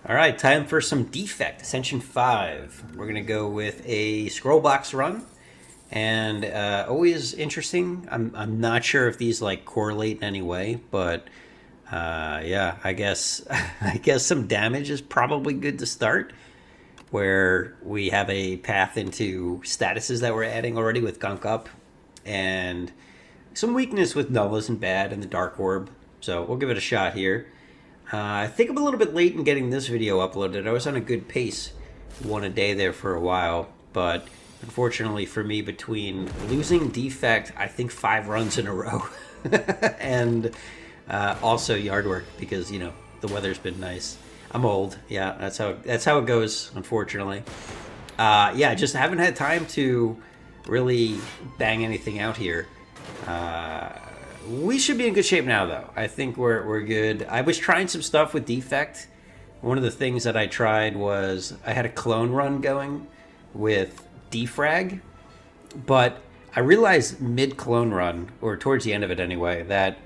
All right, time for some Defect, Ascension 5. We're going to go with a scroll box run. And always interesting. I'm not sure if these like correlate in any way, but yeah, I guess I guess some damage is probably good to start. Where we have a path into statuses that we're adding already with Gunk Up, and some weakness with Null isn't bad and the Dark Orb. So we'll give it a shot here. I think I'm a little bit late in getting this video uploaded. I was on a good pace, one a day there for a while, but unfortunately for me, between losing Defect, I think 5 runs in a row, and also yard work because the weather's been nice. I'm old, yeah. That's how it goes, unfortunately. Yeah, I just haven't had time to really bang anything out here. We should be in good shape now, though. I think we're good. I was trying some stuff with Defect. One of the things that I tried was I had a clone run going with Defrag, but I realized mid-clone run, or towards the end of it anyway, that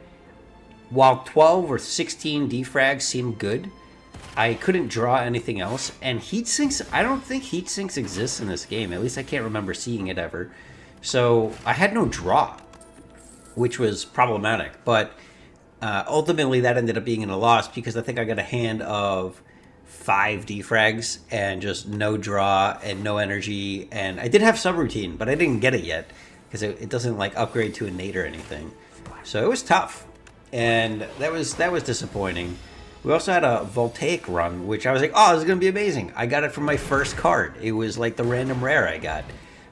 while 12 or 16 Defrags seemed good, I couldn't draw anything else. And heat sinks, I don't think heat sinks exist in this game. At least I can't remember seeing it ever. So I had no draw, which was problematic. But ultimately, that ended up being in a loss because I think I got a hand of 5 defrags and just no draw and no energy. And I did have subroutine, but I didn't get it yet because it doesn't like upgrade to innate or anything. So it was tough, and that was disappointing. We also had a Voltaic run, which I was like, oh, this is going to be amazing. I got it from my first card. It was like the random rare I got.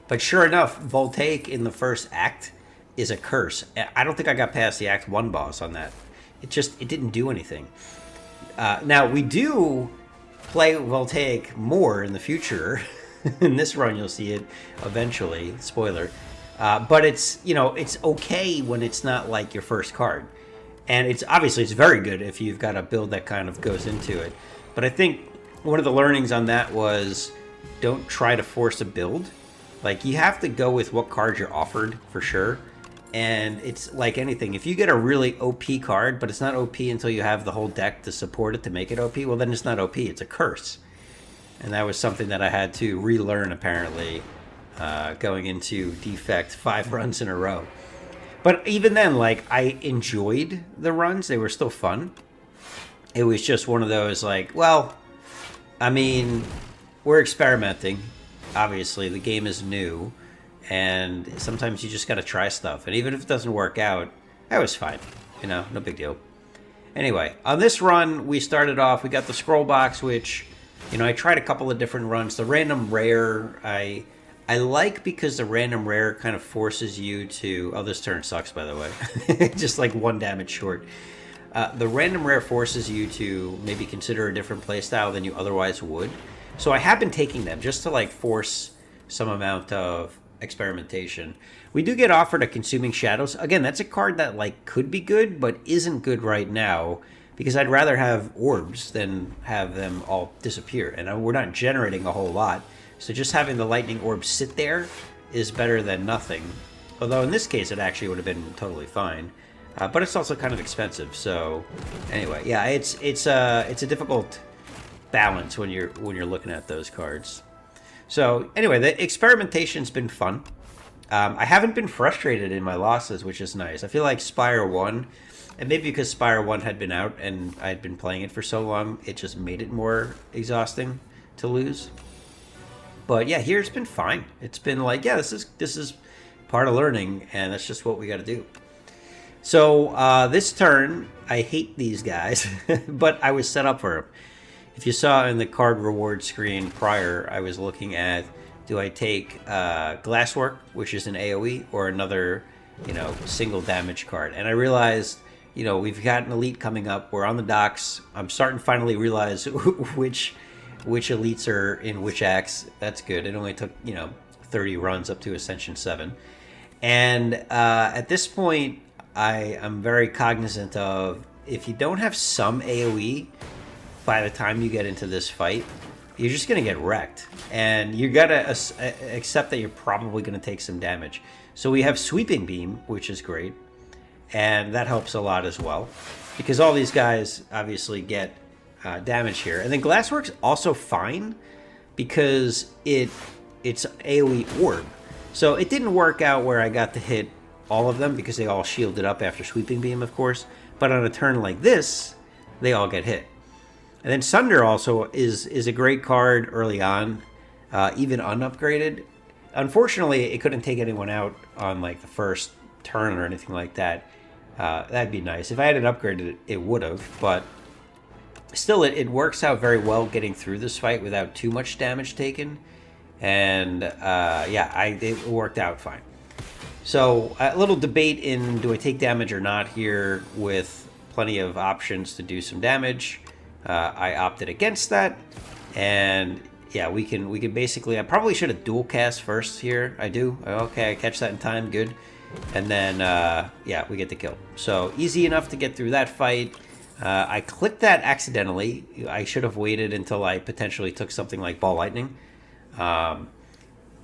But sure enough, Voltaic in the first act is a curse. I don't think I got past the Act 1 boss on that. It didn't do anything. Now, we do play Voltaic more in the future. In this run, you'll see it eventually. Spoiler. But it's okay when it's not like your first card. And it's very good if you've got a build that kind of goes into it. But I think one of the learnings on that was don't try to force a build. Like, you have to go with what card you're offered for sure. And it's like anything. If you get a really OP card, but it's not OP until you have the whole deck to support it to make it OP, well, then it's not OP. It's a curse. And that was something that I had to relearn, apparently, going into Defect 5 runs in a row. But even then, like, I enjoyed the runs. They were still fun. It was just one of those, like, well, I mean, we're experimenting. Obviously, the game is new. And sometimes you just got to try stuff. And even if it doesn't work out, that was fine. No big deal. Anyway, on this run, we started off, we got the scroll box, which, I tried a couple of different runs. The random rare, I like because the random rare kind of forces you to... Oh, this turn sucks, by the way. Just like 1 damage short. The random rare forces you to maybe consider a different playstyle than you otherwise would. So I have been taking them just to like force some amount of experimentation. We do get offered a Consuming Shadows. Again, that's a card that like could be good, but isn't good right now because I'd rather have orbs than have them all disappear. And we're not generating a whole lot. So just having the lightning orb sit there is better than nothing. Although in this case, it actually would have been totally fine. But it's also kind of expensive. So anyway, yeah, it's a difficult balance when you're looking at those cards. So anyway, the experimentation's been fun. I haven't been frustrated in my losses, which is nice. I feel like Spire 1, and maybe because Spire 1 had been out and I had been playing it for so long, it just made it more exhausting to lose. But yeah, here it's been fine. It's been like, yeah, this is part of learning, and that's just what we got to do. So this turn, I hate these guys, but I was set up for them. If you saw in the card reward screen prior, I was looking at, do I take Glasswork, which is an AoE, or another, single damage card? And I realized, we've got an elite coming up. We're on the docks. I'm starting to finally realize which elites are in which acts. That's good. It only took 30 runs up to Ascension 7, and at this point I am very cognizant of, if you don't have some AoE by the time you get into this fight, you're just gonna get wrecked, and you gotta accept that you're probably gonna take some damage. So we have Sweeping Beam, which is great, and that helps a lot as well, because all these guys obviously get damage here. And then Glasswork's also fine because it's AoE orb. So it didn't work out where I got to hit all of them because they all shielded up after Sweeping Beam, of course. But on a turn like this, they all get hit. And then Sunder also is a great card early on, even unupgraded. Unfortunately, it couldn't take anyone out on like the first turn or anything like that. That'd be nice. If I had it upgraded, it would have. But still, it works out very well getting through this fight without too much damage taken. And yeah, it worked out fine. So a little debate in do I take damage or not here with plenty of options to do some damage. I opted against that. And yeah, we can basically, I probably should have dual cast first here. I do. Okay, I catch that in time. Good. And then, yeah, we get the kill. So easy enough to get through that fight. I clicked that accidentally. I should have waited until I potentially took something like Ball Lightning,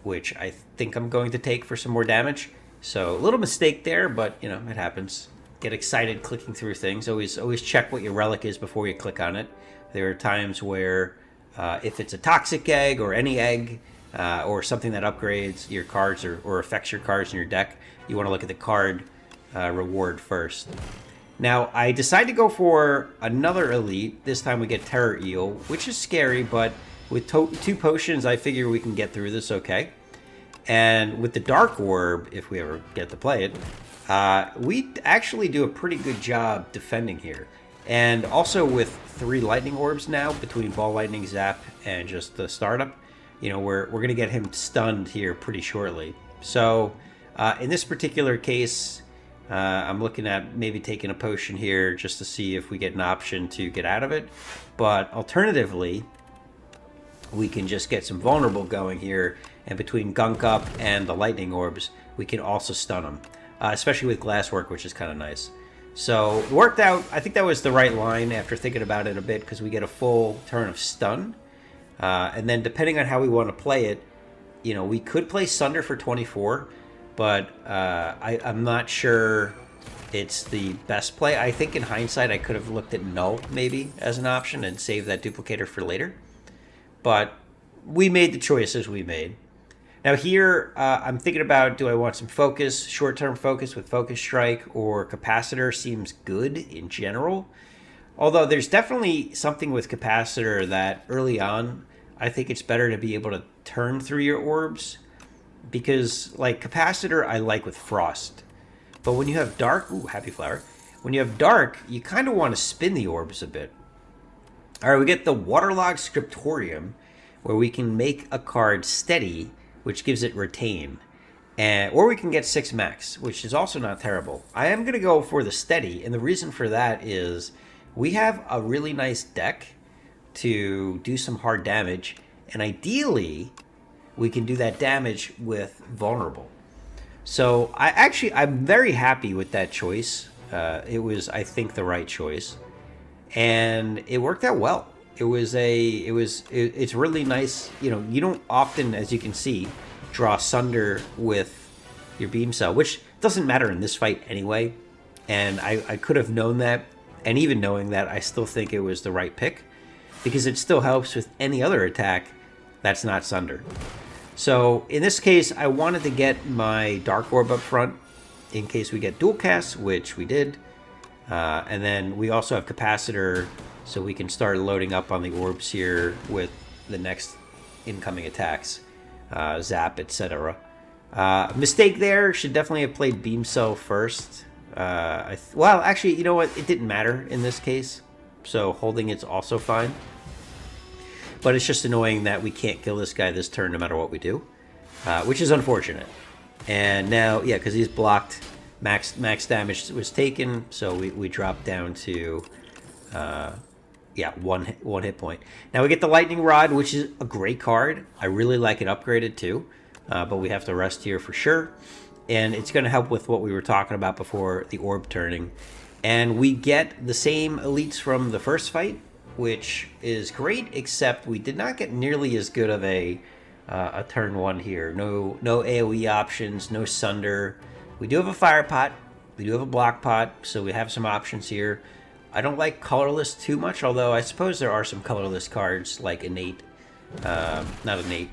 which I think I'm going to take for some more damage. So a little mistake there, but, you know, it happens. Get excited clicking through things. Always check what your relic is before you click on it. There are times where if it's a toxic egg or any egg or something that upgrades your cards or affects your cards in your deck, you want to look at the card reward first. Now, I decided to go for another elite. This time we get Terror Eel, which is scary, but with 2 potions, I figure we can get through this okay. And with the Dark Orb, if we ever get to play it, we actually do a pretty good job defending here. And also with 3 Lightning Orbs now, between Ball Lightning, Zap, and just the startup, you know, we're going to get him stunned here pretty shortly. So in this particular case, I'm looking at maybe taking a potion here just to see if we get an option to get out of it. But alternatively, we can just get some vulnerable going here, and between Gunk Up and the Lightning Orbs, we can also stun them, especially with Glasswork, which is kind of nice. So it worked out. I think that was the right line after thinking about it a bit, because we get a full turn of stun. And then depending on how we want to play it, you know, we could play Sunder for 24, but I'm not sure it's the best play. I think in hindsight, I could have looked at Null maybe as an option and saved that duplicator for later. But we made the choices we made. Now here, I'm thinking about, do I want some focus, short-term focus with Focus Strike, or Capacitor seems good in general. Although there's definitely something with Capacitor that early on, I think it's better to be able to turn through your orbs. Because, like, Capacitor I like with Frost. But when you have Dark, ooh, Happy Flower. When you have Dark, you kind of want to spin the orbs a bit. All right, we get the Waterlogged Scriptorium, where we can make a card steady, which gives it retain. Or we can get 6 max, which is also not terrible. I am going to go for the steady, and the reason for that is we have a really nice deck to do some hard damage, and ideally, we can do that damage with vulnerable. So I'm very happy with that choice. It was, I think, the right choice, and it worked out well. It's really nice. You know, you don't often, as you can see, draw Sunder with your Beam Cell, which doesn't matter in this fight anyway. And I could have known that, and even knowing that, I still think it was the right pick, because it still helps with any other attack that's not Sunder. So in this case, I wanted to get my Dark Orb up front in case we get dual casts, which we did. And then we also have Capacitor, so we can start loading up on the orbs here with the next incoming attacks, Zap, etc. Mistake there, should definitely have played Beam Cell first. Well, actually, you know what? It didn't matter in this case, so holding it's also fine. But it's just annoying that we can't kill this guy this turn no matter what we do, which is unfortunate. And now, yeah, because he's blocked, max damage was taken, so we drop down to... yeah, one hit point. Now we get the Lightning Rod, which is a great card. I really like it upgraded too, but we have to rest here for sure. And it's going to help with what we were talking about before, the orb turning. And we get the same elites from the first fight, which is great, except we did not get nearly as good of a turn 1 here. No AoE options, no Sunder. We do have a Fire Pot. We do have a Block Pot, so we have some options here. I don't like colorless too much, although I suppose there are some colorless cards like Innate, not Innate,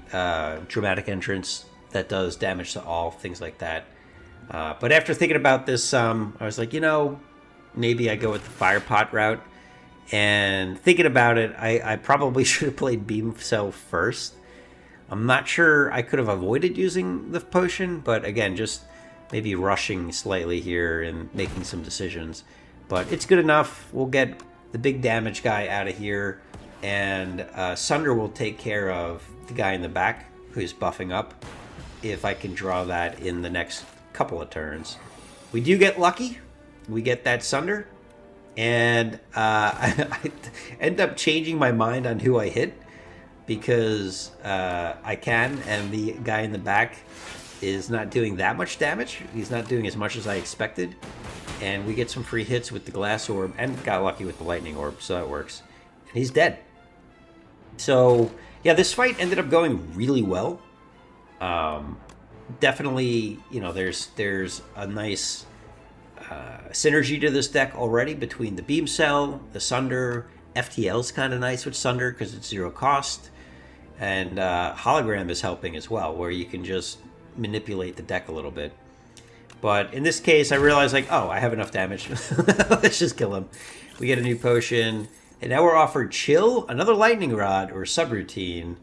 Dramatic Entrance that does damage to all, things like that. But after thinking about this, I was like, maybe I go with the Fire Pot route. And thinking about it, I probably should have played Beam Cell first. I'm not sure I could have avoided using the potion, but again, just maybe rushing slightly here and making some decisions. But it's good enough. We'll get the big damage guy out of here, and Sunder will take care of the guy in the back who's buffing up if I can draw that in the next couple of turns. We do get lucky. We get that Sunder, and I end up changing my mind on who I hit because I can, and the guy in the back is not doing that much damage. He's not doing as much as I expected, and we get some free hits with the Glass Orb, and got lucky with the Lightning Orb, so that works. And he's dead. So, yeah, this fight ended up going really well. Definitely, there's a nice synergy to this deck already between the Beam Cell, the Sunder. FTL's kind of nice with Sunder because it's 0 cost. And Hologram is helping as well, where you can just manipulate the deck a little bit. But in this case, I realized, I have enough damage. Let's just kill him. We get a new potion. And now we're offered Chill, another Lightning Rod, or Subroutine.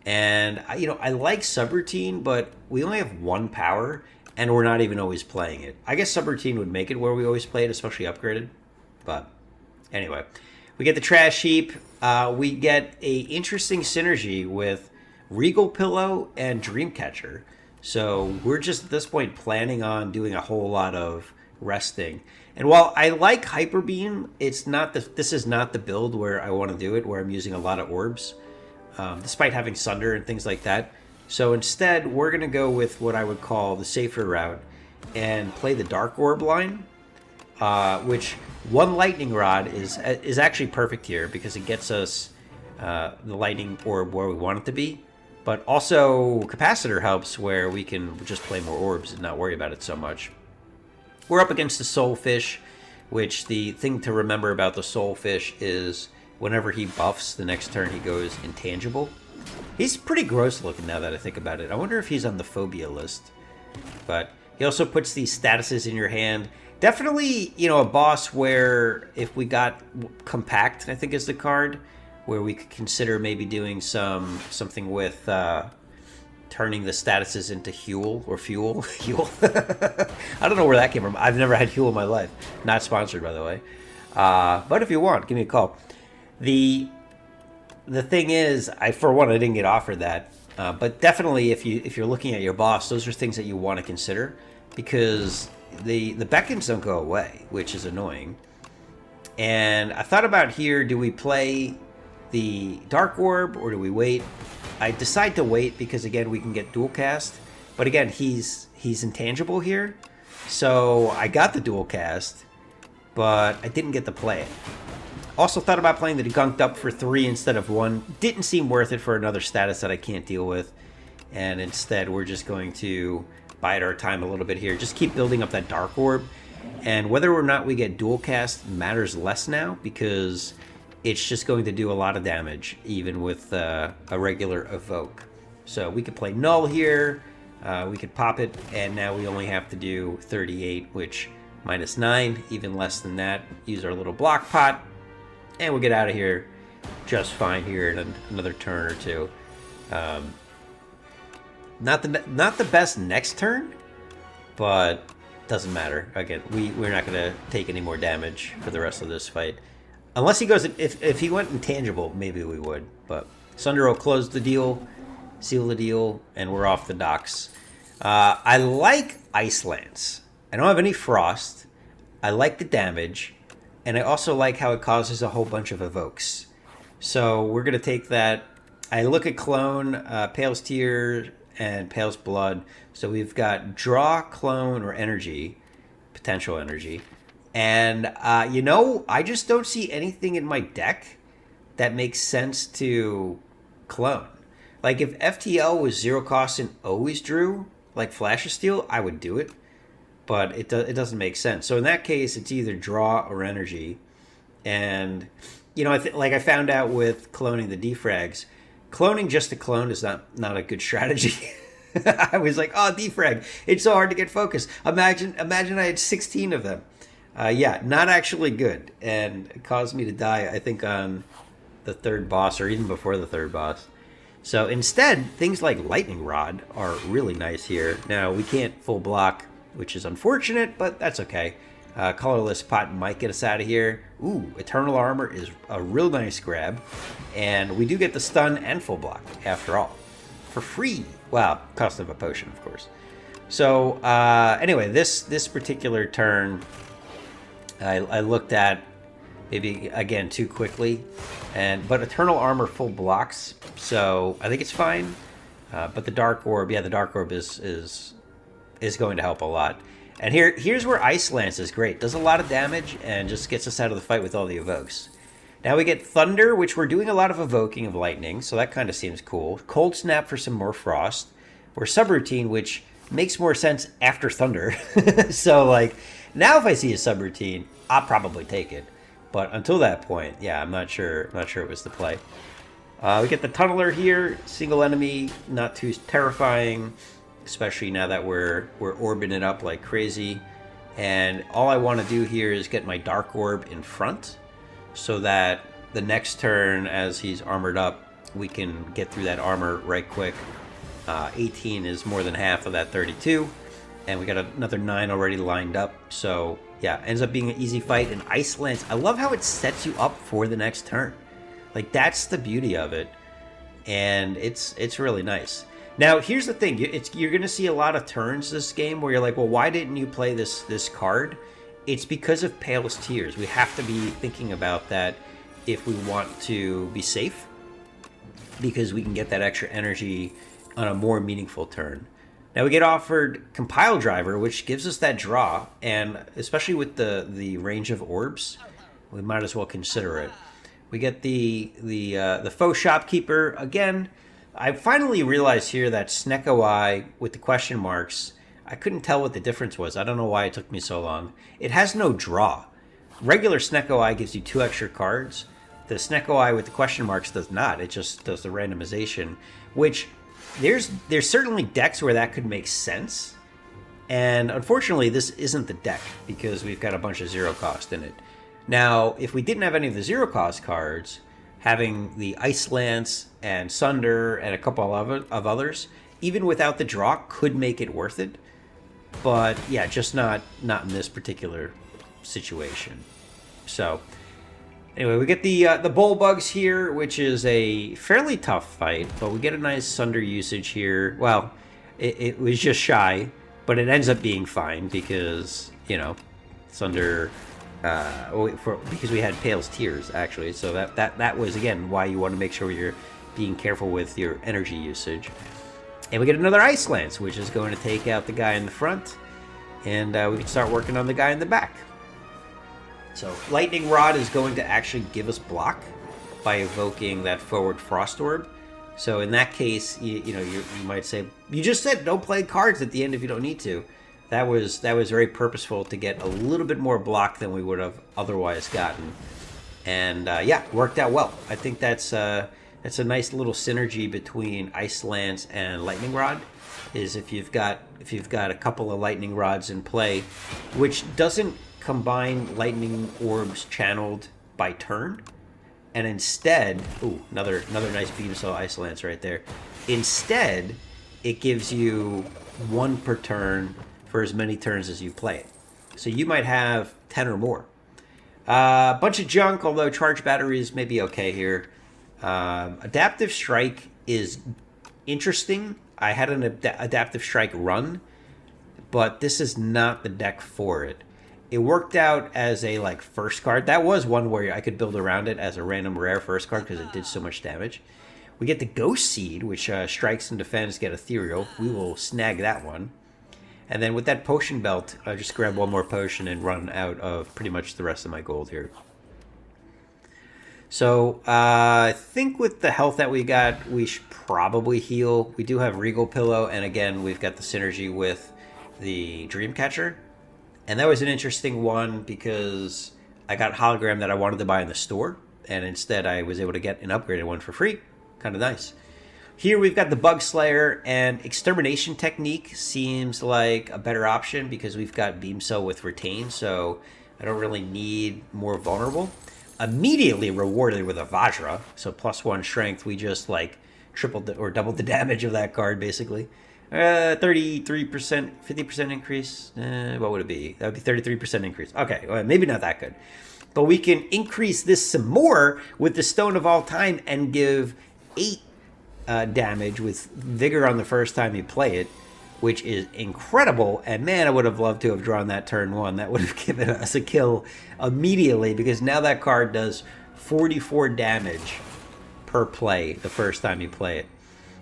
And, I like Subroutine, but we only have 1 power, and we're not even always playing it. I guess Subroutine would make it where we always play it, especially upgraded. But anyway, we get the Trash Heap. We get a interesting synergy with Regal Pillow and Dreamcatcher. So we're just at this point planning on doing a whole lot of resting. And while I like Hyper Beam, this is not the build where I want to do it, where I'm using a lot of orbs, despite having Sunder and things like that. So instead, we're going to go with what I would call the safer route and play the Dark Orb line, which 1 Lightning Rod is actually perfect here because it gets us the Lightning Orb where we want it to be. But also, Capacitor helps where we can just play more orbs and not worry about it so much. We're up against the Soulfish, which the thing to remember about the Soulfish is whenever he buffs, the next turn he goes intangible. He's pretty gross looking now that I think about it. I wonder if he's on the phobia list. But he also puts these statuses in your hand. Definitely, a boss where if we got Compact, I think is the card, where we could consider maybe doing something with turning the statuses into Huel or Fuel. Huel. I don't know where that came from. I've never had Huel in my life. Not sponsored, by the way. But if you want, give me a call. The thing is, for one, I didn't get offered that. But definitely, if you're looking at your boss, those are things that you want to consider because the beckons don't go away, which is annoying. And I thought about here: do we play the Dark Orb or do we wait? I decide to wait because again we can get dual cast, but again he's intangible here, so I got the dual cast, but I didn't get to play it. Also thought about playing the Degunked Up for 3 instead of 1. Didn't seem worth it for another status that I can't deal with, and instead we're just going to bide our time a little bit here. Just keep building up that Dark Orb, and whether or not we get dual cast matters less now because it's just going to do a lot of damage, even with a regular Evoke. So we could play Null here, we could pop it, and now we only have to do 38, which -9, even less than that. Use our little block pot, and we'll get out of here just fine here in another turn or two. Not the best next turn, but doesn't matter. Again, we're not going to take any more damage for the rest of this fight. Unless he goes, if he went intangible, maybe we would. But Sunder will close the deal, seal the deal, and we're off the docks. I like Ice Lance. I don't have any Frost. I like the damage. And I also like how it causes a whole bunch of evokes. So we're going to take that. I look at Clone, Pale's Tear, and Pale's Blood. So we've got Draw, Clone, or Energy, potential energy. And, I just don't see anything in my deck that makes sense to clone. Like, if FTL was 0 cost and always drew, like Flash of Steel, I would do it. But it doesn't make sense. So in that case, it's either draw or energy. And you know, like I found out with cloning the defrags, cloning just to clone is not a good strategy. I was like, oh, defrag, it's so hard to get focus. Imagine I had 16 of them. Yeah, not actually good, and it caused me to die, I think, on the third boss, or even before the third boss. So instead, things like Lightning Rod are really nice here. Now, we can't full block, which is unfortunate, but that's okay. Colorless Pot might get us out of here. Ooh, Eternal Armor is a real nice grab. And we do get the stun and full block, after all. For free. Well, cost of a potion, of course. So, anyway, this particular turn, I looked at maybe, again, too quickly. But Eternal Armor full blocks, so I think it's fine. But the Dark Orb, yeah, the Dark Orb is going to help a lot. And here's where Ice Lance is great. Does a lot of damage and just gets us out of the fight with all the evokes. Now we get Thunder, which we're doing a lot of evoking of lightning, so that kind of seems cool. Cold Snap for some more frost. Or Subroutine, which makes more sense after Thunder. So, like, now if I see a subroutine, I'll probably take it. But until that point, yeah, I'm not sure it was the play. We get the Tunneler here. Single enemy, not too terrifying, especially now that we're orbing it up like crazy. And all I want to do here is get my Dark Orb in front, so that the next turn, as he's armored up, we can get through that armor right quick. 18 is more than half of that 32, and we got another 9 already lined up. So yeah, ends up being an easy fight. And Ice Lance, I love how it sets you up for the next turn. Like, that's the beauty of it, and it's really nice. Now, here's the thing. You're going to see a lot of turns this game where you're like, well, why didn't you play this card? It's because of Pale's Tears. We have to be thinking about that if we want to be safe, because we can get that extra energy on a more meaningful turn. Now, we get offered Compile Driver, which gives us that draw, and especially with the range of orbs, we might as well consider it. We get the Faux Shopkeeper again. I finally realized here that Snecko Eye with the question marks, I couldn't tell what the difference was. I don't know why it took me so long. It has no draw. Regular Snecko Eye gives you 2 extra cards. The Snecko Eye with the question marks does not. It just does the randomization, which there's certainly decks where that could make sense. And unfortunately, this isn't the deck because we've got a bunch of zero cost in it. Now, if we didn't have any of the zero cost cards, having the Ice Lance and Sunder and a couple of others, even without the draw, could make it worth it. But yeah, just not in this particular situation. So anyway, we get the Bull Bugs here, which is a fairly tough fight, but we get a nice Sunder usage here. Well, it was just shy, but it ends up being fine because, you know, Sunder... because we had Pale's Tears, actually. So that was, again, why you want to make sure you're being careful with your energy usage. And we get another Ice Lance, which is going to take out the guy in the front. And we can start working on the guy in the back. So Lightning Rod is going to actually give us block by evoking that forward Frost Orb. So in that case, you might say, you just said don't play cards at the end if you don't need to. That was very purposeful to get a little bit more block than we would have otherwise gotten, and yeah, worked out well. I think that's a nice little synergy between Ice Lance and Lightning Rod. Is if you've got a couple of Lightning Rods in play, which doesn't combine Lightning Orbs channeled by turn, and instead, another nice Beam Cell Ice Lance right there. Instead, it gives you 1 per turn for as many turns as you play it. So you might have 10 or more. A bunch of junk, although charge batteries may be okay here. Adaptive Strike is interesting. I had an Adaptive Strike run, but this is not the deck for it. It worked out as a first card. That was one where I could build around it as a random rare first card because it did so much damage. We get the Ghost Seed, which strikes and defends, get ethereal. We will snag that one. And then with that potion belt, I just grab one more potion and run out of pretty much the rest of my gold here. So I think with the health that we got, we should probably heal. We do have Regal Pillow, and again, we've got the synergy with the Dreamcatcher. And that was an interesting one because I got hologram that I wanted to buy in the store, and instead I was able to get an upgraded one for free. Kind of nice. Here we've got the Bug Slayer, and Extermination Technique seems like a better option because we've got Beam Cell with Retain, so I don't really need more Vulnerable. Immediately rewarded with a Vajra, so +1 Strength. We just like tripled or doubled the damage of that card, basically. 33%, 50% increase. What would it be? That would be 33% increase. Okay, well, maybe not that good. But we can increase this some more with the Stone of All Time and give 8 damage with Vigor on the first time you play it, which is incredible. And man, I would have loved to have drawn that turn 1. That would have given us a kill immediately, because now that card does 44 damage per play the first time you play it.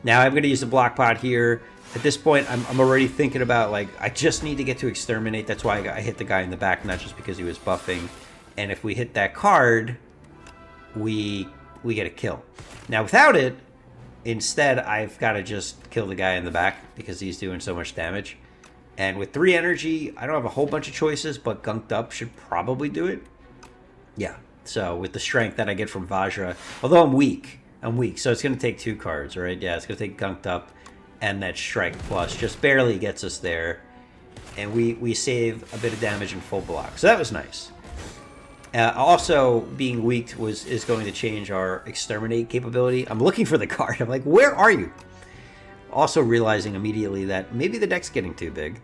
Now I'm going to use the block pot here. At this point, I'm already thinking about, like, I just need to get to Exterminate. That's why I hit the guy in the back, not just because he was buffing. And if we hit that card, we get a kill. Now without it, instead I've got to just kill the guy in the back because he's doing so much damage. And with 3 energy, I don't have a whole bunch of choices, but Gunked Up should probably do it. Yeah, so with the strength that I get from Vajra, although I'm weak, so it's going to take 2 cards, right? Yeah, it's going to take Gunked Up, and that Strike Plus just barely gets us there. And we save a bit of damage in full block, so that was nice. Also, being weak is going to change our Exterminate capability. I'm looking for the card. I'm like, where are you? Also realizing immediately that maybe the deck's getting too big.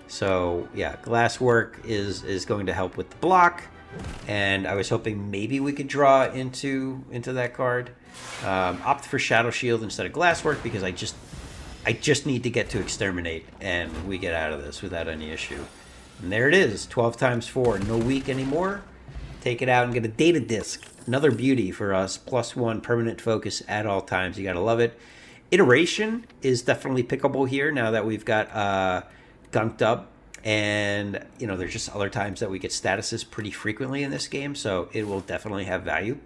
So yeah, Glasswork is going to help with the block. And I was hoping maybe we could draw into that card. Opt for Shadow Shield instead of Glasswork because I just need to get to Exterminate and we get out of this without any issue. And there it is, 12 times 4. No weak anymore. Take it out and get a Data Disc. Another beauty for us. +1 permanent focus at all times. You gotta love it. Iteration is definitely pickable here now that we've got Gunked Up. And, you know, there's just other times that we get statuses pretty frequently in this game, so it will definitely have value.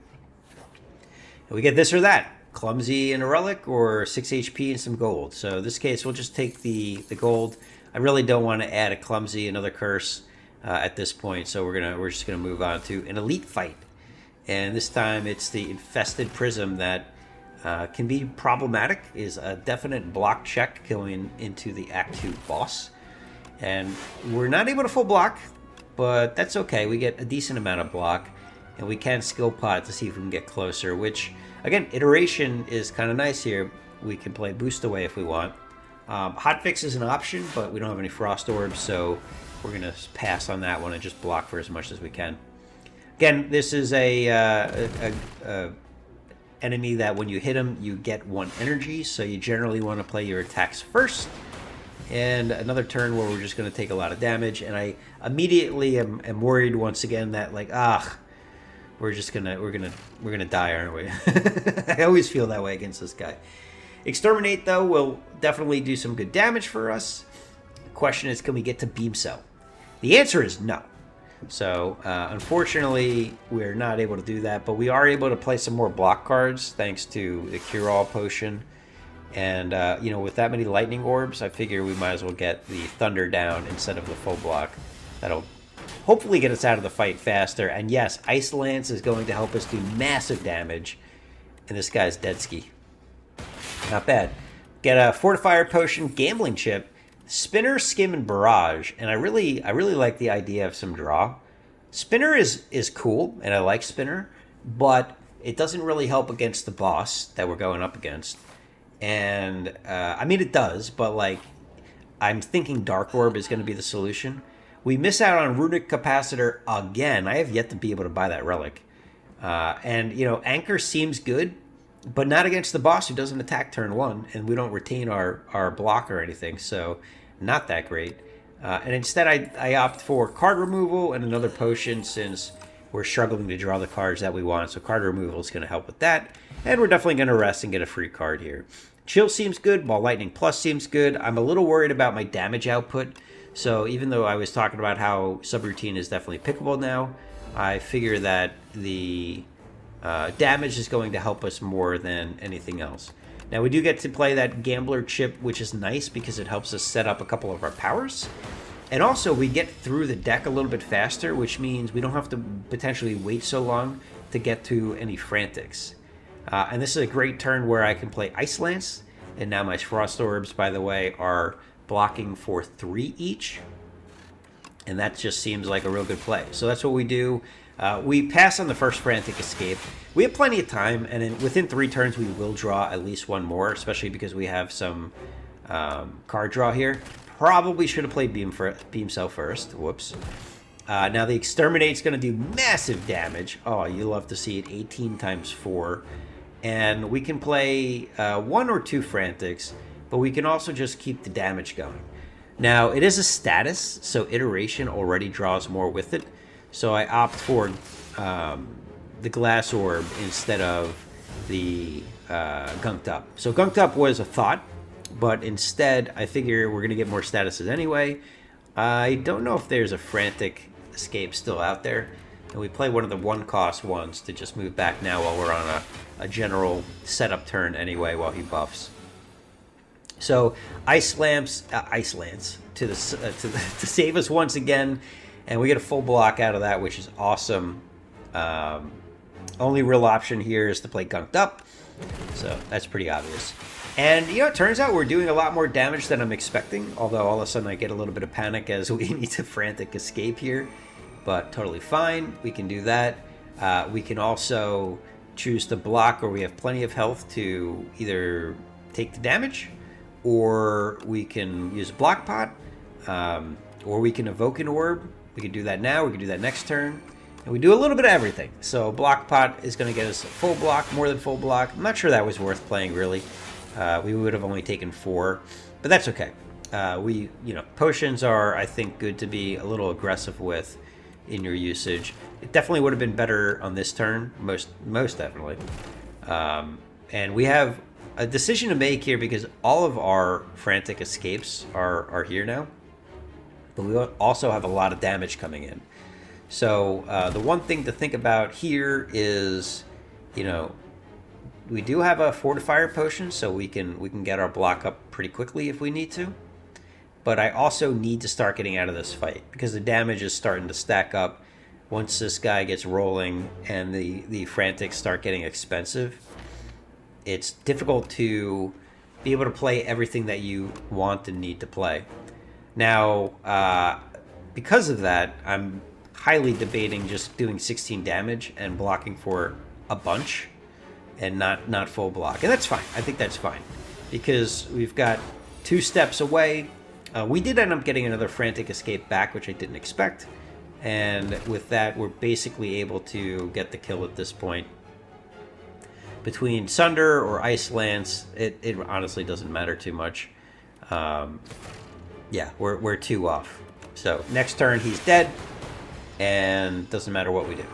And we get this or that. Clumsy and a Relic, or 6 HP and some gold. So in this case, we'll just take the gold. I really don't want to add a Clumsy, another Curse at this point, so we're just gonna move on to an Elite Fight. And this time it's the Infested Prism that can be problematic, is a definite block check going into the Act 2 boss. And we're not able to full block, but that's okay. We get a decent amount of block, and we can skill pot to see if we can get closer, which, again, iteration is kind of nice here. We can play Boost Away if we want. Hotfix is an option, but we don't have any Frost Orbs, so we're going to pass on that one and just block for as much as we can. Again, this is a enemy that when you hit him, you get 1 energy, so you generally want to play your attacks first. And another turn where we're just going to take a lot of damage, and I immediately am worried once again that, like, we're gonna die, aren't we? I always feel that way against this guy. Exterminate, though, will definitely do some good damage for us. The question is, can we get to Beam Cell? The answer is no. So, unfortunately, we're not able to do that, but we are able to play some more block cards thanks to the Cure-All Potion. And, you know, with that many Lightning Orbs, I figure we might as well get the Thunder down instead of the full block. That'll hopefully get us out of the fight faster. And yes, Ice Lance is going to help us do massive damage. And this guy's dead ski. Not bad. Get a Fortifier Potion, Gambling Chip, Spinner, Skim, and Barrage. And I really like the idea of some draw. Spinner is cool, and I like Spinner, but it doesn't really help against the boss that we're going up against. And, I mean, it does, but, like, I'm thinking Dark Orb is going to be the solution. We miss out on Runic Capacitor again. I have yet to be able to buy that relic. And, you know, Anchor seems good, but not against the boss who doesn't attack turn 1, and we don't retain our block or anything, so not that great. And instead, I opt for card removal and another potion since we're struggling to draw the cards that we want, so card removal is going to help with that. And we're definitely going to rest and get a free card here. Chill seems good. Ball Lightning Plus seems good. I'm a little worried about my damage output. So even though I was talking about how Subroutine is definitely pickable now, I figure that the damage is going to help us more than anything else. Now we do get to play that Gambler Chip, which is nice because it helps us set up a couple of our powers. And also, we get through the deck a little bit faster, which means we don't have to potentially wait so long to get to any Frantics. And this is a great turn where I can play Ice Lance, and now my Frost Orbs, by the way, are blocking for 3 each. And that just seems like a real good play. So that's what we do. We pass on the first Frantic Escape. We have plenty of time, and within 3 turns we will draw at least one more, especially because we have some card draw here. Probably should have played Beam Cell first. Whoops. Now the Exterminate's going to do massive damage. Oh, you love to see it. 18 times 4. And we can play 1 or 2 Frantics, but we can also just keep the damage going. Now, it is a status, so Iteration already draws more with it. So I opt for the Glass Orb instead of the Gunked Up. So Gunked Up was a thought, but instead I figure we're going to get more statuses anyway. I don't know if there's a Frantic Escape still out there. And we play one of the 1-cost ones to just move back now while we're on a general setup turn anyway while he buffs. So Ice Lance to save us once again, and we get a full block out of that, which is awesome. Only real option here is to play Gunked Up, so that's pretty obvious. And it turns out we're doing a lot more damage than I'm expecting, although all of a sudden I get a little bit of panic as we need to Frantic Escape here, but totally fine. We can do that. We can also choose to block, or we have plenty of health to either take the damage, or we can use a block pot, or we can evoke an orb. We can do that now, we can do that next turn, and we do a little bit of everything. So block pot is going to get us a full block, more than full block. I'm not sure that was worth playing, really. We would have only taken 4, but that's okay. Potions are, I think, good to be a little aggressive with in your usage. It definitely would have been better on this turn, most definitely. And we have a decision to make here because all of our Frantic Escapes are here now, but we also have a lot of damage coming in. So the one thing to think about here is, we do have a Fortifier Potion, so we can get our block up pretty quickly if we need to. But I also need to start getting out of this fight because the damage is starting to stack up once this guy gets rolling and the Frantics start getting expensive. It's difficult to be able to play everything that you want and need to play. Now, because of that, I'm highly debating just doing 16 damage and blocking for a bunch and not full block. And that's fine. I think that's fine because we've got 2 steps away. We did end up getting another Frantic Escape back, which I didn't expect. And with that, we're basically able to get the kill at this point. Between Sunder or Ice Lance, it honestly doesn't matter too much. Yeah, we're 2 off. So next turn, he's dead, and doesn't matter what we do.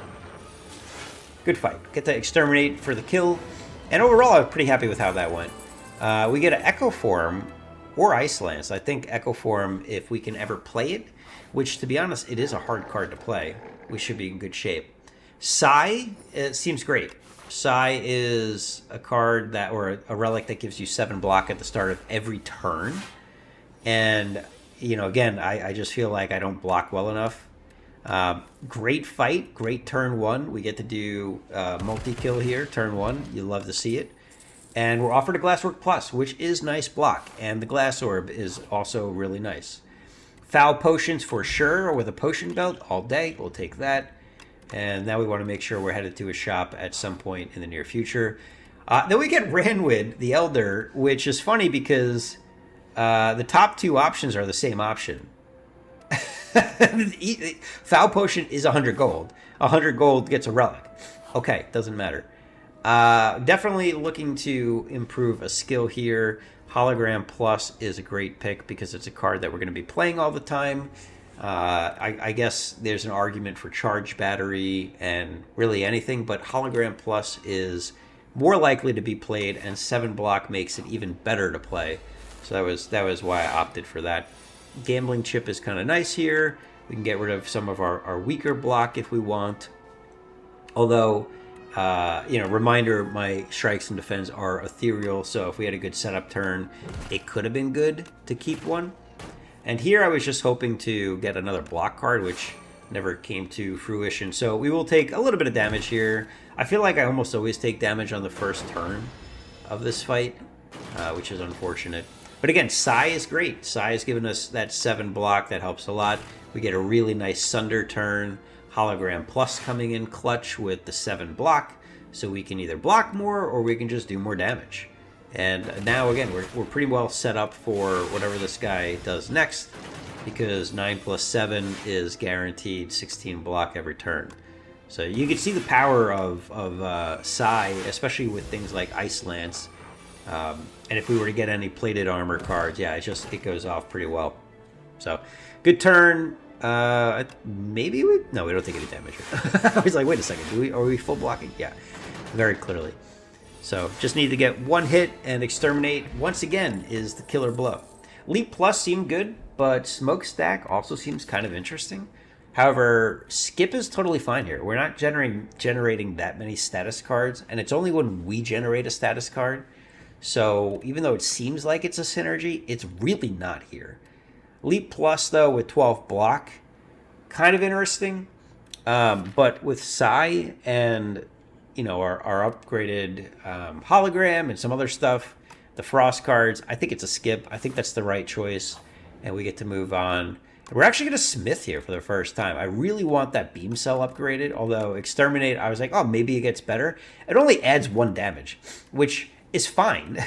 Good fight. Get to Exterminate for the kill. And overall, I'm pretty happy with how that went. We get an Echo Form or Ice Lance. I think Echo Form, if we can ever play it, which, to be honest, it is a hard card to play, we should be in good shape. Sigh, it seems great. Sigh is a card or a relic that gives you 7 block at the start of every turn. And, again, I just feel like I don't block well enough. Great fight, great turn 1. We get to do multi-kill here, turn 1. You love to see it. And we're offered a Glasswork Plus, which is nice block. And the Glass Orb is also really nice. Foul Potions for sure, with a Potion Belt all day. We'll take that. And now we want to make sure we're headed to a shop at some point in the near future. Then we get Ranwid, the Elder, which is funny because the top 2 options are the same option. Foul Potion is 100 gold. 100 gold gets a relic. Okay, doesn't matter. Definitely looking to improve a skill here. Hologram Plus is a great pick because it's a card that we're going to be playing all the time. I guess there's an argument for Charge Battery and really anything, but Hologram Plus is more likely to be played, and 7 block makes it even better to play. So that was why I opted for that. Gambling Chip is kind of nice here. We can get rid of some of our weaker block if we want. Although, reminder, my strikes and defense are ethereal, so if we had a good setup turn, it could have been good to keep one. And here I was just hoping to get another block card, which never came to fruition. So we will take a little bit of damage here. I feel like I almost always take damage on the first turn of this fight, which is unfortunate. But again, Psy is great. Psy is giving us that 7 block. That helps a lot. We get a really nice Sunder turn. Hologram Plus coming in clutch with the 7 block. So we can either block more or we can just do more damage. And now, again, we're pretty well set up for whatever this guy does next, because 9 plus 7 is guaranteed 16 block every turn. So you can see the power of Psy, especially with things like Ice Lance. And if we were to get any plated armor cards, yeah, it goes off pretty well. So, good turn. Maybe we don't take any damage. I was like, wait a second, are we full blocking? Yeah, very clearly. So just need to get 1 hit, and Exterminate, once again, is the killer blow. Leap Plus seemed good, but Smokestack also seems kind of interesting. However, Skip is totally fine here. We're not generating that many status cards, and it's only when we generate a status card. So even though it seems like it's a synergy, it's really not here. Leap Plus, though, with 12 block, kind of interesting. But with Psy and our upgraded hologram and some other stuff, the Frost cards, I think it's a skip. I think that's the right choice, and we get to move on. We're actually going to Smith here for the first time. I really want that Beam Cell upgraded, although Exterminate, I was like, oh, maybe it gets better. It only adds 1 damage, which is fine,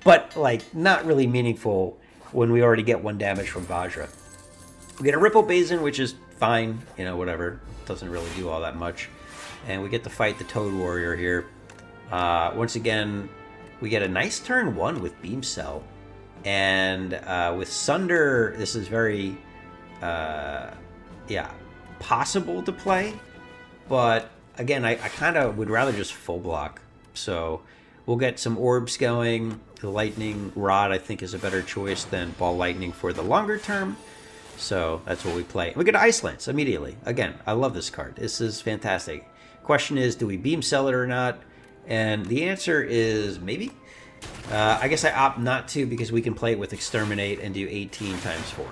but like not really meaningful when we already get 1 damage from Vajra. We get a Ripple Basin, which is fine, whatever. Doesn't really do all that much. And we get to fight the Toad Warrior here. Once again, we get a nice turn 1 with Beam Cell. And with Sunder, this is very, possible to play. But again, I kind of would rather just full block. So we'll get some orbs going. The Lightning Rod, I think, is a better choice than Ball Lightning for the longer term. So that's what we play. We get Ice Lance immediately. Again, I love this card. This is fantastic. Question is, do we Beam Cell it or not? And the answer is maybe. I guess I opt not to, because we can play it with Exterminate and do 18 times 4.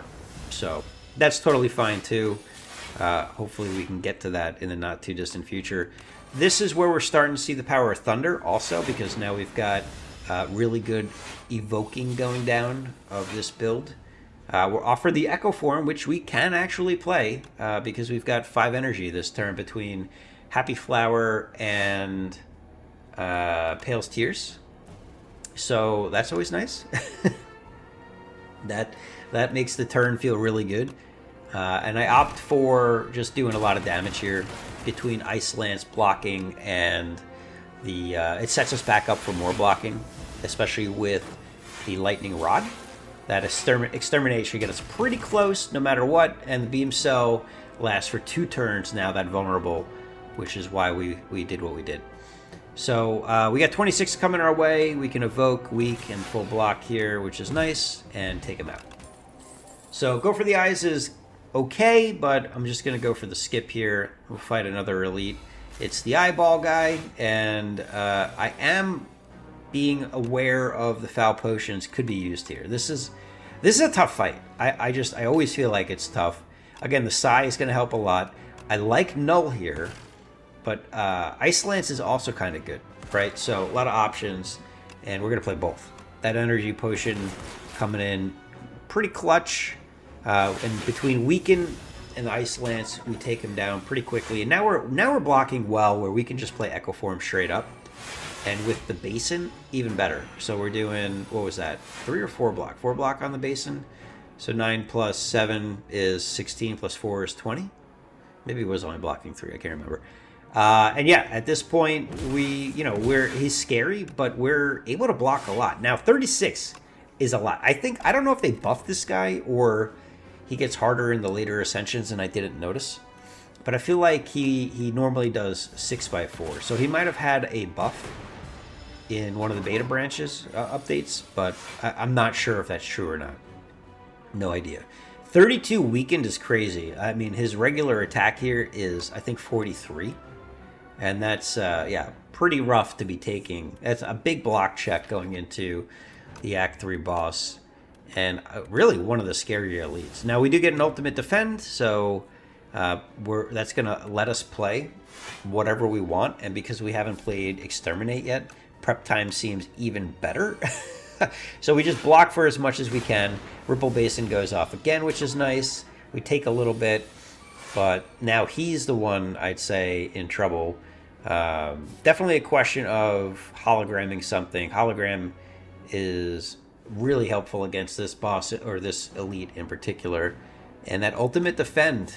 So that's totally fine too. Hopefully we can get to that in the not too distant future. This is where we're starting to see the power of Thunder also, because now we've got really good evoking going down of this build. We're offered the Echo Form, which we can actually play because we've got 5 energy this turn between Happy Flower and Pale's Tears. So that's always nice. That makes the turn feel really good. And I opt for just doing a lot of damage here between Ice Lance blocking and the... it sets us back up for more blocking, especially with the Lightning Rod. That Exterminate should get us pretty close no matter what, and the Beam Cell lasts for 2 turns now, that vulnerable, which is why we did what we did. So we got 26 coming our way. We can evoke, weak, and full block here, which is nice, and take them out. So go for the eyes is okay, but I'm just going to go for the skip here. We'll fight another elite. It's the eyeball guy, and I am being aware of the foul potions could be used here. This is a tough fight. I always feel like it's tough. Again, the Psy is going to help a lot. I like Null here, but Ice Lance is also kind of good, right? So a lot of options, and we're going to play both. That energy potion coming in pretty clutch. And between Weaken and the Ice Lance, we take him down pretty quickly. And now we're blocking well, where we can just play Echo Form straight up. And with the Basin, even better. So we're doing, what was that, 3 or 4 block? 4 block on the Basin. So 9 plus 7 is 16, plus 4 is 20. Maybe it was only blocking 3, I can't remember. And yeah, at this point, he's scary, but we're able to block a lot. Now, 36 is a lot. I don't know if they buffed this guy or he gets harder in the later Ascensions and I didn't notice. But I feel like he normally does 6x4. So he might have had a buff in one of the beta branches updates, but I'm not sure if that's true or not. No idea. 32 weakened is crazy. I mean, his regular attack here is, I think, 43. And that's, pretty rough to be taking. That's a big block check going into the Act 3 boss. and really one of the scarier elites. Now we do get an ultimate defend, so that's going to let us play whatever we want, and because we haven't played Exterminate yet, prep time seems even better. So we just block for as much as we can. Ripple Basin goes off again, which is nice. We take a little bit, but now he's the one, I'd say, in trouble. Definitely a question of hologramming something. Hologram is really helpful against this boss, or this elite in particular. And that ultimate defend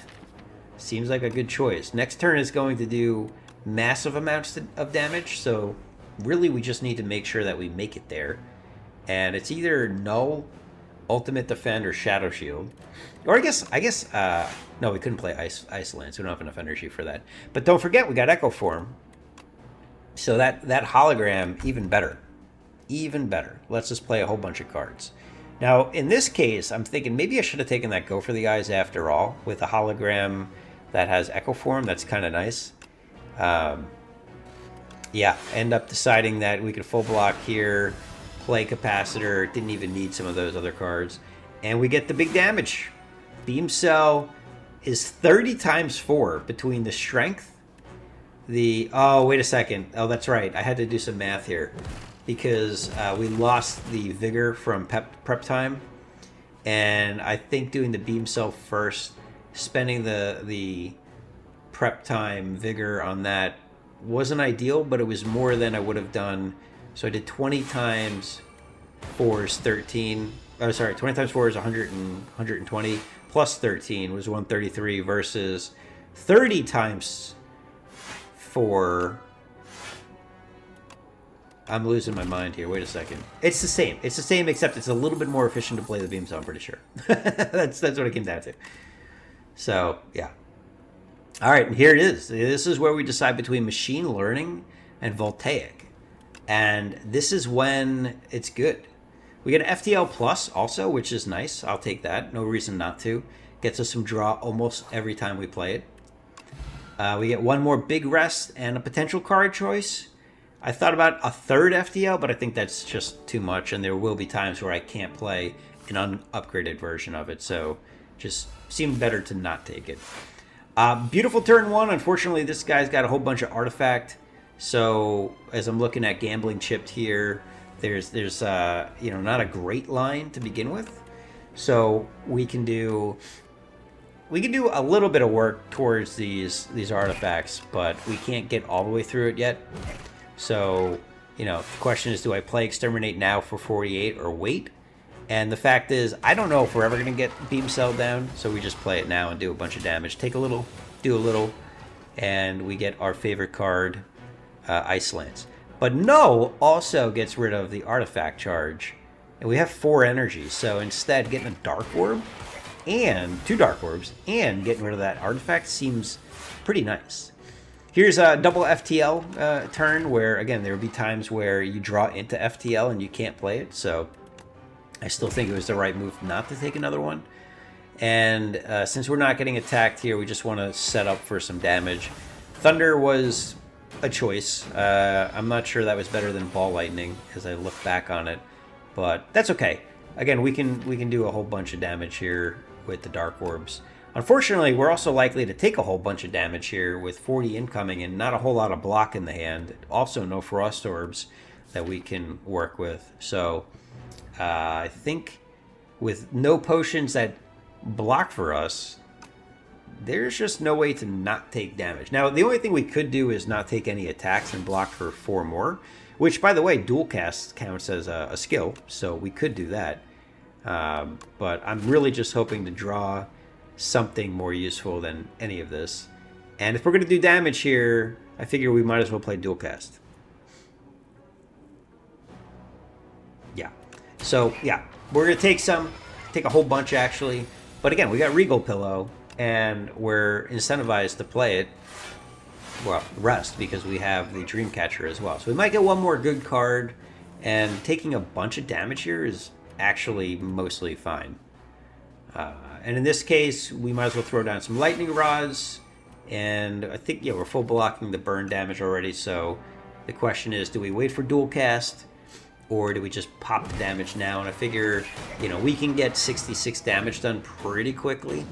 seems like a good choice. Next turn is going to do massive amounts of damage, so really we just need to make sure that we make it there. And it's either null, ultimate defend, or shadow shield. Or I guess no, we couldn't play ice lance. We don't have enough energy for that. But don't forget, we got echo form. So that hologram, even better. Even better. Let's just play a whole bunch of cards. Now, in this case, I'm thinking maybe I should have taken that Go for the Eyes after all, with a hologram that has echo form. That's kind of nice. Yeah, end up deciding that we could full block here, play capacitor, didn't even need some of those other cards, and we get the big damage. Beam Cell is 30 times 4 between the strength, oh, wait a second. Oh, that's right. I had to do some math here because we lost the vigor from prep time, and I think doing the Beam Cell first, spending the prep time vigor on that wasn't ideal, but it was more than I would have done. So I did 20 times 4 is 13. Oh, sorry, 20 times 4 is 120. Plus 13 was 133 versus 30 times 4. I'm losing my mind here. Wait a second. It's the same. It's the same, except it's a little bit more efficient to play the beam, so I'm pretty sure. That's what it came down to. So, yeah. All right, and here it is. This is where we decide between machine learning and voltaic. And this is when it's good. We get an FTL Plus also, which is nice. I'll take that. No reason not to. Gets us some draw almost every time we play it. We get one more big rest and a potential card choice. I thought about a third FTL, but I think that's just too much, and there will be times where I can't play an unupgraded version of it, so just seemed better to not take it. Beautiful turn one. Unfortunately, this guy's got a whole bunch of artifact, so as I'm looking at gambling chipped here, there's not a great line to begin with, so we can do a little bit of work towards these artifacts, but we can't get all the way through it yet. So, the question is, do I play Exterminate now for 48 or wait? And the fact is, I don't know if we're ever going to get Beam Cell down, so we just play it now and do a bunch of damage. Take a little, do a little, and we get our favorite card, Ice Lance. But No also gets rid of the artifact charge, and we have 4 energy, so instead getting a Dark Orb, and 2 Dark Orbs, and getting rid of that artifact seems pretty nice. Here's a double FTL turn where, again, there will be times where you draw into FTL and you can't play it, so I still think it was the right move not to take another one. And since we're not getting attacked here, we just want to set up for some damage. Thunder was a choice. I'm not sure that was better than Ball Lightning as I look back on it, but that's okay. Again, we can do a whole bunch of damage here with the Dark Orbs. Unfortunately, we're also likely to take a whole bunch of damage here with 40 incoming and not a whole lot of block in the hand. Also, no Frost Orbs that we can work with. So, I think with no potions that block for us, there's just no way to not take damage. Now, the only thing we could do is not take any attacks and block for 4 more, which, by the way, dual cast counts as a skill, so we could do that. But I'm really just hoping to draw something more useful than any of this. And if we're going to do damage here, I figure we might as well play dual cast. Yeah. So, yeah, we're going to take a whole bunch actually. But again, we got Regal Pillow, and we're incentivized to play it, well, rest, because we have the Dreamcatcher as well. So we might get one more good card, and taking a bunch of damage here is actually mostly fine. And in this case, we might as well throw down some Lightning Rods, and I think, we're full blocking the burn damage already, so the question is, do we wait for dual cast, or do we just pop the damage now? And I figure, you know, we can get 66 damage done pretty quickly.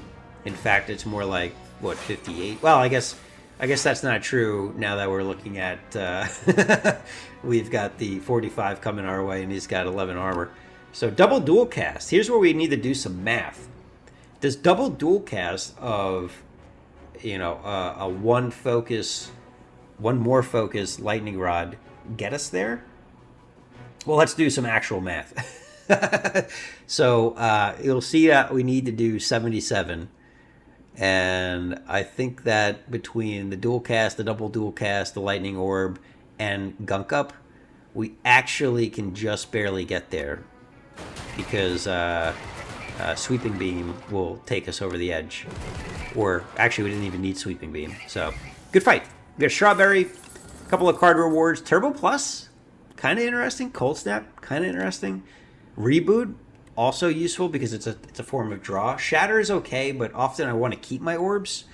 In fact, it's more like, what, 58? Well, I guess that's not true now that we're looking at... we've got the 45 coming our way, and he's got 11 armor. So double dual cast. Here's where we need to do some math. Does double dual cast of, you know, a one more focus lightning rod get us there? Well, let's do some actual math. So you'll see that we need to do 77. And I think that between the dual cast, the double dual cast, the lightning orb, and gunk up, we actually can just barely get there. Because sweeping beam will take us over the edge. Or actually, we didn't even need sweeping beam. So good fight. We got strawberry, a couple of card rewards. Turbo Plus, kind of interesting. Cold Snap, kind of interesting. Reboot, also useful because it's a form of draw. Shatter is okay, but often I want to keep my orbs.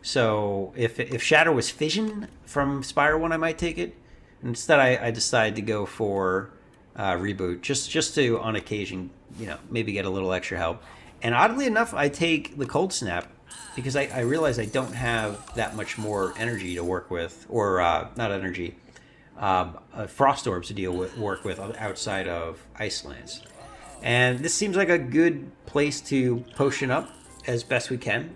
So if Shatter was Fission from Spire 1, I might take it. Instead, I decided to go for Reboot, just to, on occasion, you know, maybe get a little extra help. And oddly enough, I take the Cold Snap because I realize I don't have that much more energy to work with, or not energy, Frost Orbs to work with outside of Ice Lance. And this seems like a good place to potion up as best we can.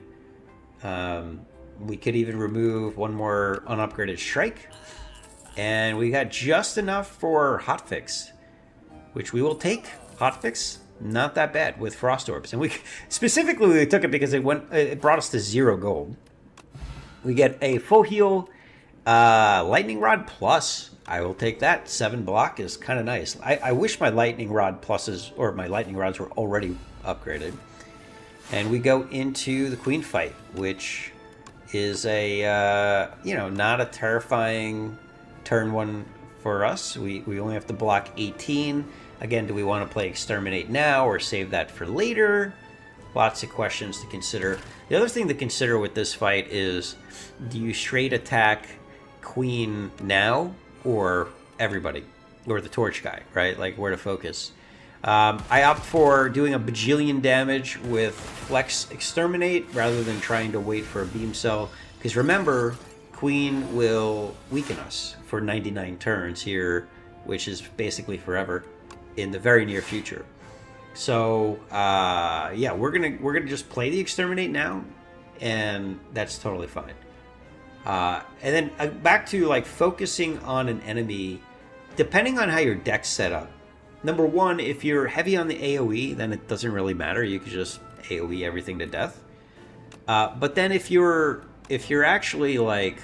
We could even remove one more unupgraded Strike. And we got just enough for Hotfix, which we will take. Hotfix, not that bad with Frost Orbs. And we took it because it brought us to 0 gold. We get a full heal Lightning Rod Plus. I will take that. 7 block is kind of nice. I wish my Lightning Rod Pluses, or my Lightning Rods, were already upgraded. And we go into the Queen fight, which is a, you know, not a terrifying turn 1 for us. We only have to block 18. Again, do we want to play Exterminate now or save that for later? Lots of questions to consider. The other thing to consider with this fight is, do you straight attack Queen now or everybody? Or the Torch guy, right? Like, where to focus. I opt for doing a bajillion damage with Flex Exterminate rather than trying to wait for a Beam Cell. Because remember, Queen will weaken us for 99 turns here, which is basically forever in the very near future. So yeah, we're gonna just play the Exterminate now, and that's totally fine. And then back to like focusing on an enemy, depending on how your deck's set up. Number one, if you're heavy on the AoE, then it doesn't really matter. You could just AoE everything to death. But then if you're actually like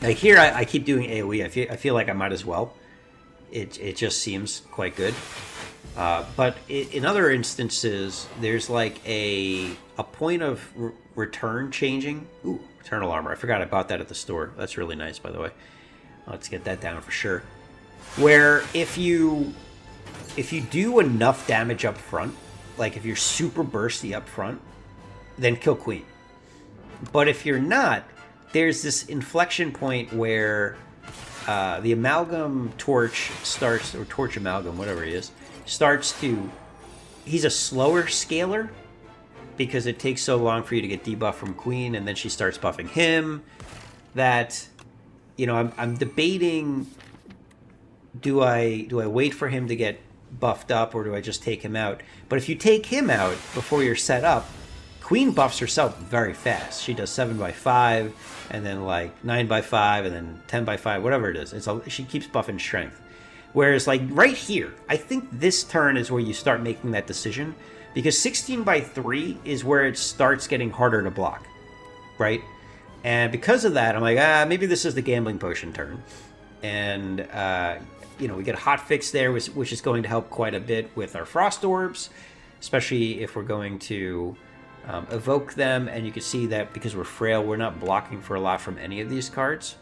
here, I keep doing AoE. I feel like I might as well. It just seems quite good. But in other instances, there's like a point of return changing. Ooh, Eternal Armor. I forgot I bought that at the store. That's really nice, by the way. Let's get that down for sure. Where if you do enough damage up front, like if you're super bursty up front, then kill Queen. But if you're not, there's this inflection point where the Amalgam Torch starts, or Torch Amalgam, whatever he is, starts to... He's a slower scaler because it takes so long for you to get debuff from Queen, and then she starts buffing him, that, you know, I'm debating, do I wait for him to get buffed up, or do I just take him out? But if you take him out before you're set up, Queen buffs herself very fast. She does 7x5, and then like 9x5, and then 10x5, whatever it is. She keeps buffing strength. Whereas like right here, I think this turn is where you start making that decision, because 16x3 is where it starts getting harder to block, right? And because of that, I'm like, maybe this is the Gambling Potion turn. And, you know, we get a Hotfix there, which is going to help quite a bit with our Frost Orbs, especially if we're going to evoke them. And you can see that because we're frail, we're not blocking for a lot from any of these cards.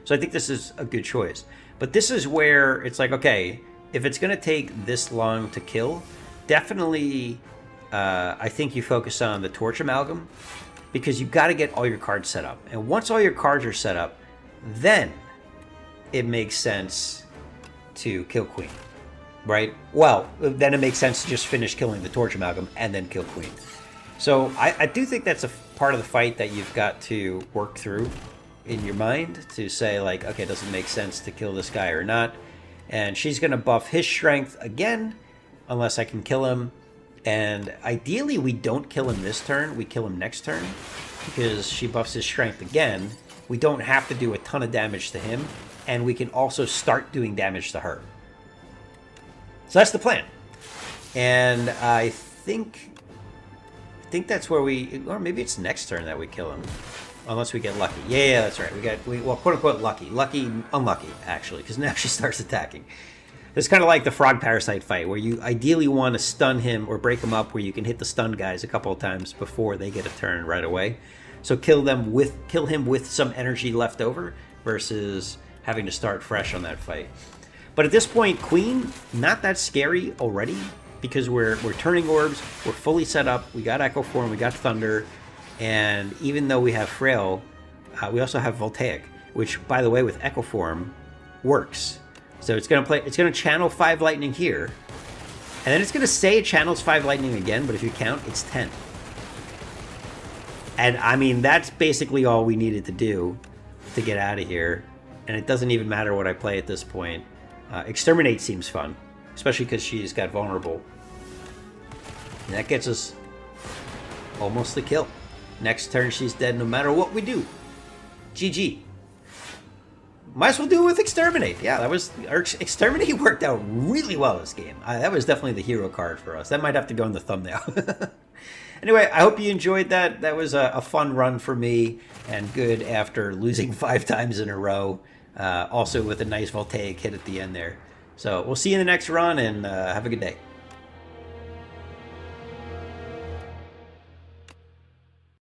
So I think this is a good choice. But this is where it's like, okay, if it's going to take this long to kill, definitely I think you focus on the Torch Amalgam, because you've got to get all your cards set up. And once all your cards are set up, then it makes sense to kill Queen, right? Well, then it makes sense to just finish killing the Torch Amalgam and then kill Queen. So I do think that's a part of the fight that you've got to work through in your mind to say, like, okay, does it make sense to kill this guy or not? And she's going to buff his strength again, unless I can kill him. And ideally, we don't kill him this turn. We kill him next turn because she buffs his strength again. We don't have to do a ton of damage to him, and we can also start doing damage to her. So that's the plan. And I think that's where or maybe it's next turn that we kill him, unless we get lucky. Yeah, that's right. Well, quote unquote lucky, unlucky actually, because now she starts attacking. It's kind of like the frog parasite fight, where you ideally want to stun him or break him up, where you can hit the stun guys a couple of times before they get a turn right away. So kill him with some energy left over versus having to start fresh on that fight. But at this point, Queen, not that scary already, because we're turning orbs, we're fully set up, we got Echo Form, we got Thunder, and even though we have Frail, we also have Voltaic, which, by the way, with Echo Form works. So it's gonna channel 5 lightning here, and then it's gonna say it channels 5 lightning again, but if you count, it's 10. And I mean, that's basically all we needed to do to get out of here. And it doesn't even matter what I play at this point. Exterminate seems fun, especially because she's got vulnerable. And that gets us almost the kill. Next turn, she's dead no matter what we do. GG. Might as well do it with Exterminate. Yeah, our Exterminate worked out really well this game. That was definitely the hero card for us. That might have to go in the thumbnail. Anyway, I hope you enjoyed that. That was a fun run for me, and good after losing 5 times in a row. Also with a nice Voltaic hit at the end there. So we'll see you in the next run, and have a good day.